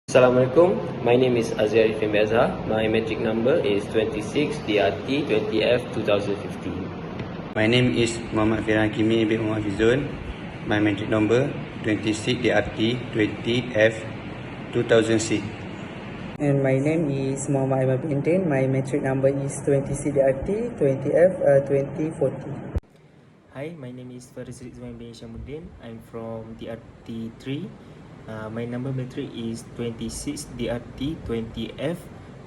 Assalamualaikum, my name is Azhar Ifim Bezha. My metric number is 26 DRT 20F 2015. My name is Muhammad Firan Kimi bin Muhammad Fizun. My metric number 26 DRT 20F 2006. And my name is Muhammad Ahmad Bintin. My metric number is 20CDRT 20F 2040. Hi, my name is Faris Rizwan bin Syamuddin. I'm from DRT3. My number metric is 26 DRT 20F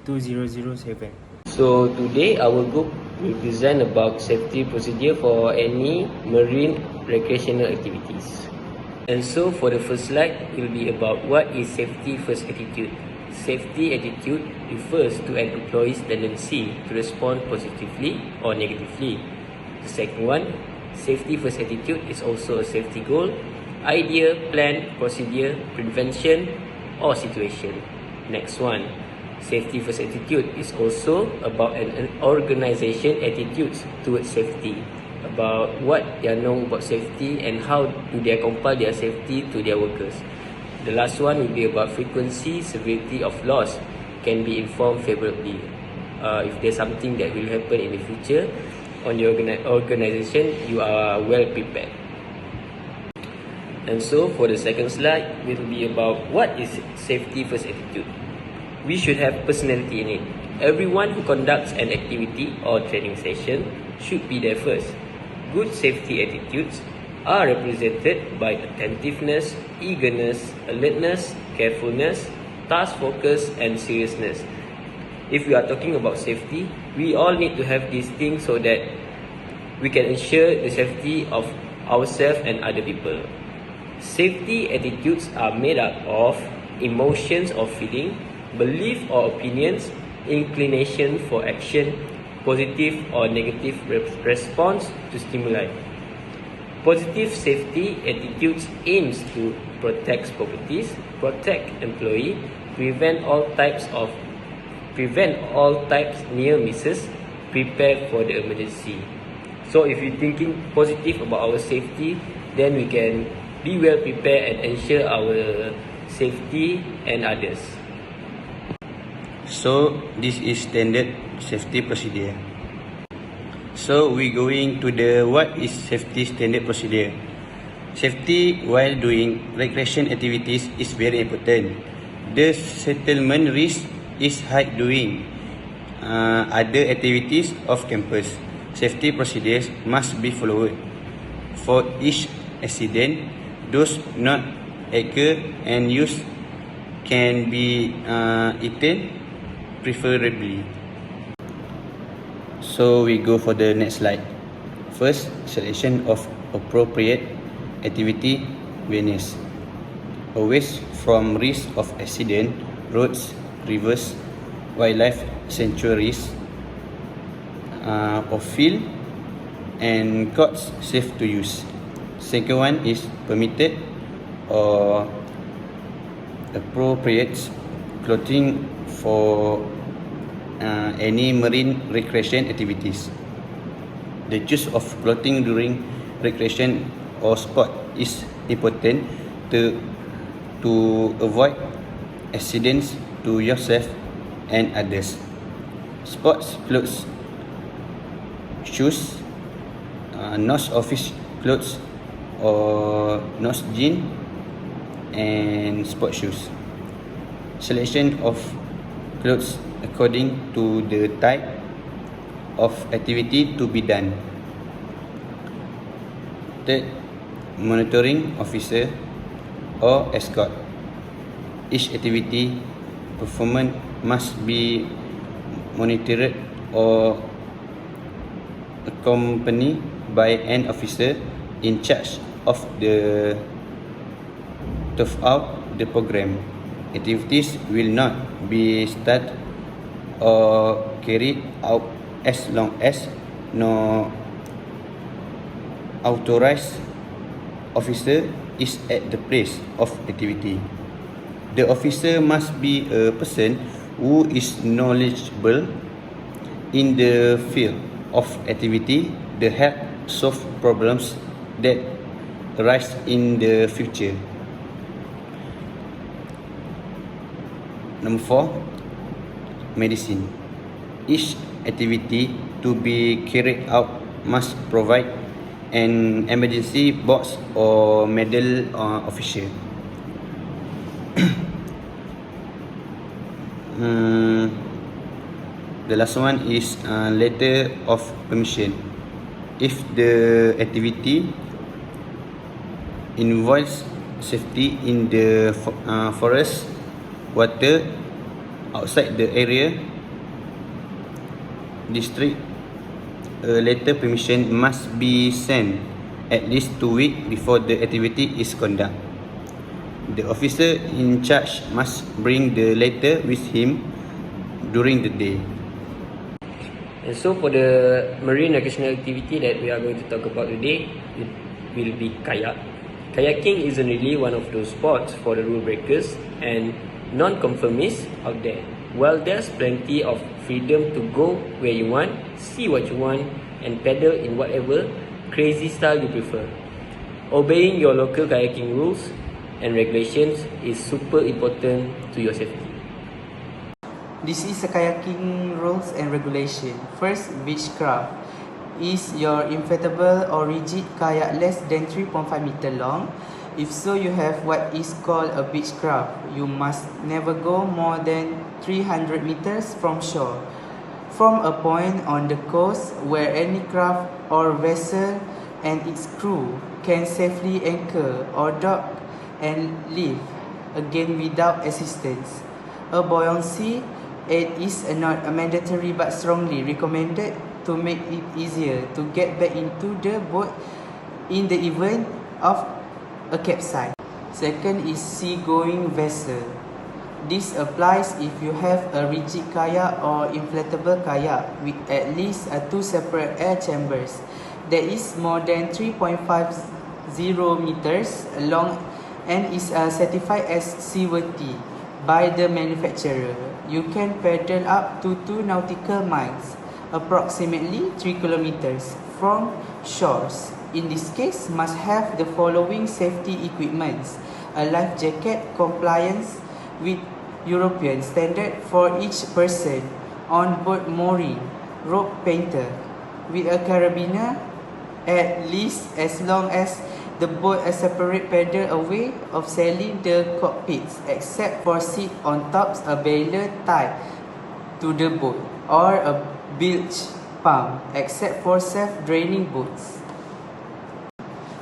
2007. So today our group will present about safety procedure for any marine recreational activities. And so for the first slide will be about what is safety first attitude. Safety attitude refers to an employee's tendency to respond positively or negatively. The second one, safety first attitude is also a safety goal, idea, plan, procedure, prevention or situation. Next one, safety first attitude is also about an organization attitudes towards safety, about what they know about safety and how do they compile their safety to their workers. The last one will be about frequency, severity of loss can be informed favorably. If there's something that will happen in the future on your organization, you are well prepared. And so for the second slide, it will be about what is safety first attitude. We should have personality in it. Everyone who conducts an activity or training session should be there first. Good safety attitudes are represented by attentiveness, eagerness, alertness, carefulness, task focus and seriousness. If we are talking about safety, we all need to have these things so that we can ensure the safety of ourselves and other people. Safety attitudes are made up of emotions or feeling, belief or opinions, inclination for action, positive or negative response to stimuli. Positive safety attitudes aims to protect properties, protect employee, prevent all types near misses, prepare for the emergency. So if you're thinking positive about our safety, then we can be well prepared and ensure our safety and others. So this is standard safety procedure. So we going to the what is safety standard procedure. Safety while doing recreation activities is very important. The settlement risk is high doing other activities of campus. Safety procedures must be followed. For each accident, those not occur and use can be eaten preferably. So we go for the next slide. First, selection of appropriate activity venues. Always from risk of accident, roads, rivers, wildlife sanctuaries, of field and courts safe to use. Second one is permitted or appropriate clothing for any marine recreation activities. The choice of clothing during recreation or sport is important to avoid accidents to yourself and others. Sports clothes, shoes, nose office clothes or nose jean and sport shoes. Selection of clothes according to the type of activity to be done. Third, monitoring officer or escort. Each activity performance must be monitored or accompanied by an officer in charge of the throughout the program. Activities will not be started or carried out as long as no authorized officer is at the place of activity. The officer must be a person who is knowledgeable in the field of activity to help solve problems that arise in the future. Number 4, medicine. Each activity to be carried out must provide an emergency box or medical official. The last one is letter of permission. If the activity involves safety in the forest, water, outside the area, district, a letter permission must be sent at least 2 weeks before the activity is conducted. The officer in charge must bring the letter with him during the day. And so for the marine recreational activity that we are going to talk about today, it will be kayak. Kayaking isn't really one of those sports for the rule breakers and non-conformists out there. While there's plenty of freedom to go where you want, see what you want, and paddle in whatever crazy style you prefer, obeying your local kayaking rules and regulations is super important to your safety. This is a kayaking rules and regulation. First, beechcraft. Is your inflatable or rigid kayak less than 3.5 meter long? If so, you have what is called a beechcraft. You must never go more than 300 meters from shore, from a point on the coast where any craft or vessel and its crew can safely anchor or dock and leave again without assistance. A buoyancy aid is not mandatory but strongly recommended to make it easier to get back into the boat in the event of a capsize. Second is seagoing vessel. This applies if you have a rigid kayak or inflatable kayak with at least 2 separate air chambers that is more than 3.50 meters long and is certified as seaworthy by the manufacturer. You can paddle up to 2 nautical miles, approximately 3 kilometers from shores. In this case, must have the following safety equipments: a life jacket compliance with European standard for each person on board mooring, rope painter with a carabiner at least as long as the boat a separate paddle away of sailing the cockpits, except for seat on tops, a baler tied to the boat, or a bilge pump, except for self-draining boats.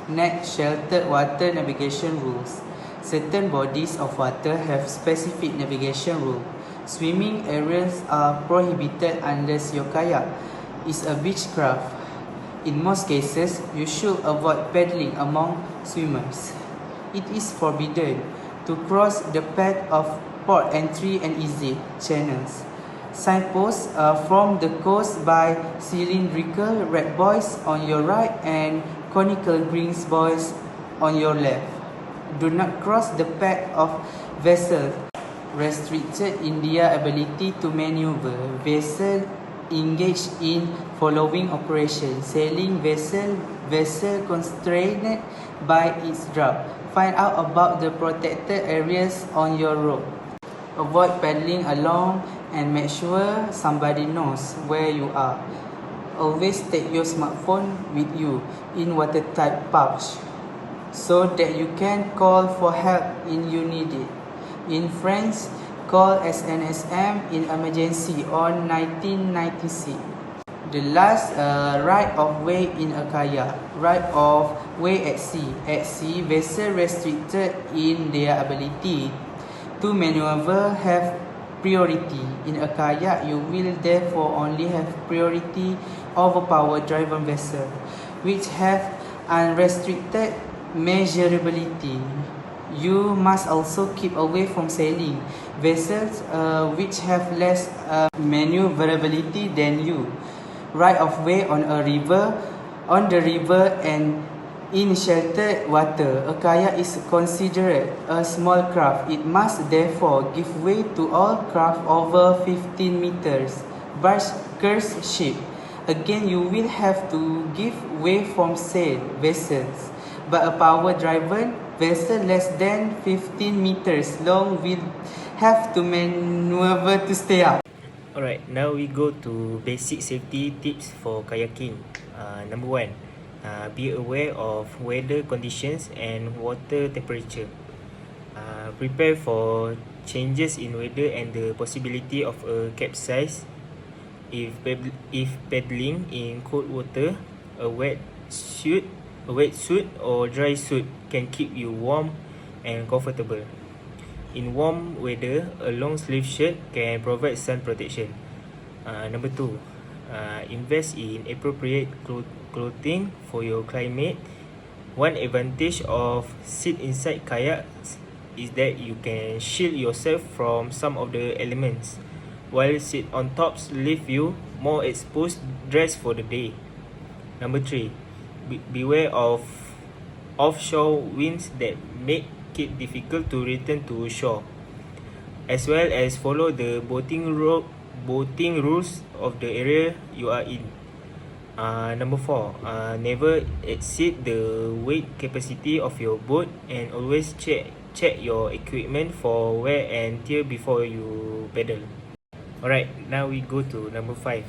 Next, sheltered water navigation rules. Certain bodies of water have specific navigation rules. Swimming areas are prohibited unless your kayak is a beechcraft. In most cases, you should avoid paddling among swimmers. It is forbidden to cross the path of port entry and exit channels. Signposts from the coast by cylindrical red buoys on your right and conical green buoys on your left. Do not cross the path of vessels restricted in their ability to maneuver. Vessel engaged in following operations: sailing vessel constrained by its draft. Find out about the protected areas on your rope. Avoid paddling along and make sure somebody knows where you are. Always take your smartphone with you in watertight pouch so that you can call for help in you need it. In France, call SNSM in emergency on 1996. The last, right of way in a kayak. Right of way at sea. At sea, vessels restricted in their ability to maneuver have priority. In a kayak, you will therefore only have priority over power-driven vessels, which have unrestricted measurability. You must also keep away from sailing vessels which have less maneuverability than you. Right of way on a river, on the river and in sheltered water, a kayak is considered a small craft. It must therefore give way to all craft over 15 meters. Barge, cruise ship. Again, you will have to give way from sail vessels, but a power-driven vessel less than 15 meters long will have to maneuver to stay up. Alright, now we go to basic safety tips for kayaking. Number 1, be aware of weather conditions and water temperature. Prepare for changes in weather and the possibility of a capsize. If paddling in cold water, a wet suit or dry suit can keep you warm and comfortable. In warm weather, a long sleeve shirt can provide sun protection. Number 2, invest in appropriate clothing for your climate. One advantage of sit inside kayaks is that you can shield yourself from some of the elements, while sit on tops leave you more exposed dress for the day. Number 3, beware of offshore winds that make it difficult to return to shore, as well as follow the boating rules of the area you are in. Number 4, never exceed the weight capacity of your boat, and always check your equipment for wear and tear before you paddle. Alright, now we go to number 5.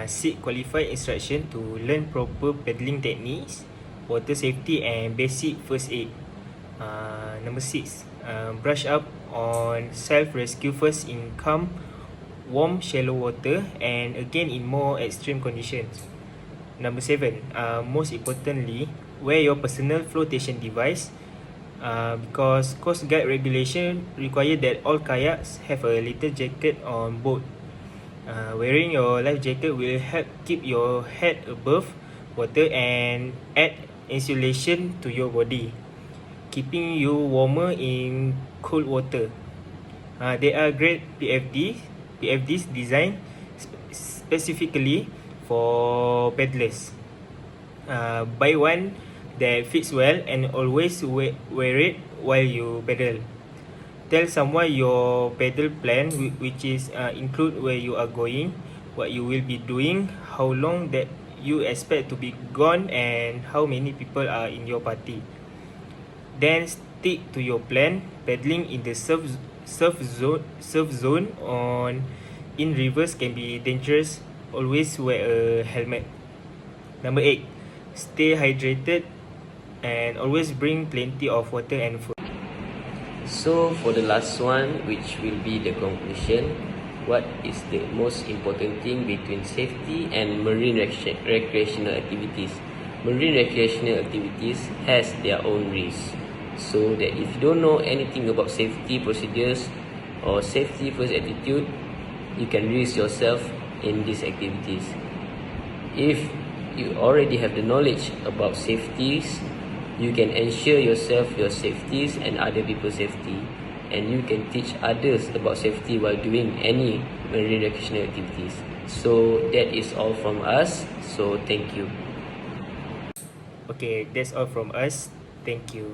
Seek qualified instruction to learn proper paddling techniques, water safety and basic first aid. Number 6, brush up on self-rescue first in calm, warm, shallow water, and again in more extreme conditions. Number 7, most importantly, wear your personal flotation device, because Coast Guard regulation require that all kayaks have a little jacket on board. Wearing your life jacket will help keep your head above water and add insulation to your body, keeping you warmer in cold water. They are great PFDs designed specifically for paddlers. Buy one that fits well and always wear it while you paddle. Tell someone your paddle plan, which is include where you are going, what you will be doing, how long that you expect to be gone, and how many people are in your party. Then stick to your plan. Paddling in the surf zone on in rivers can be dangerous. Always wear a helmet. Number 8, stay hydrated and always bring plenty of water and food. So for the last one, which will be the conclusion, what is the most important thing between safety and marine recreational activities? Marine recreational activities has their own risks, so that if you don't know anything about safety procedures or safety first attitude, you can risk yourself in these activities. If you already have the knowledge about safeties, you can ensure yourself your safeties and other people's safety, and you can teach others about safety while doing any marine recreational activities. So that is all from us. So thank you. Okay, that's all from us. Thank you.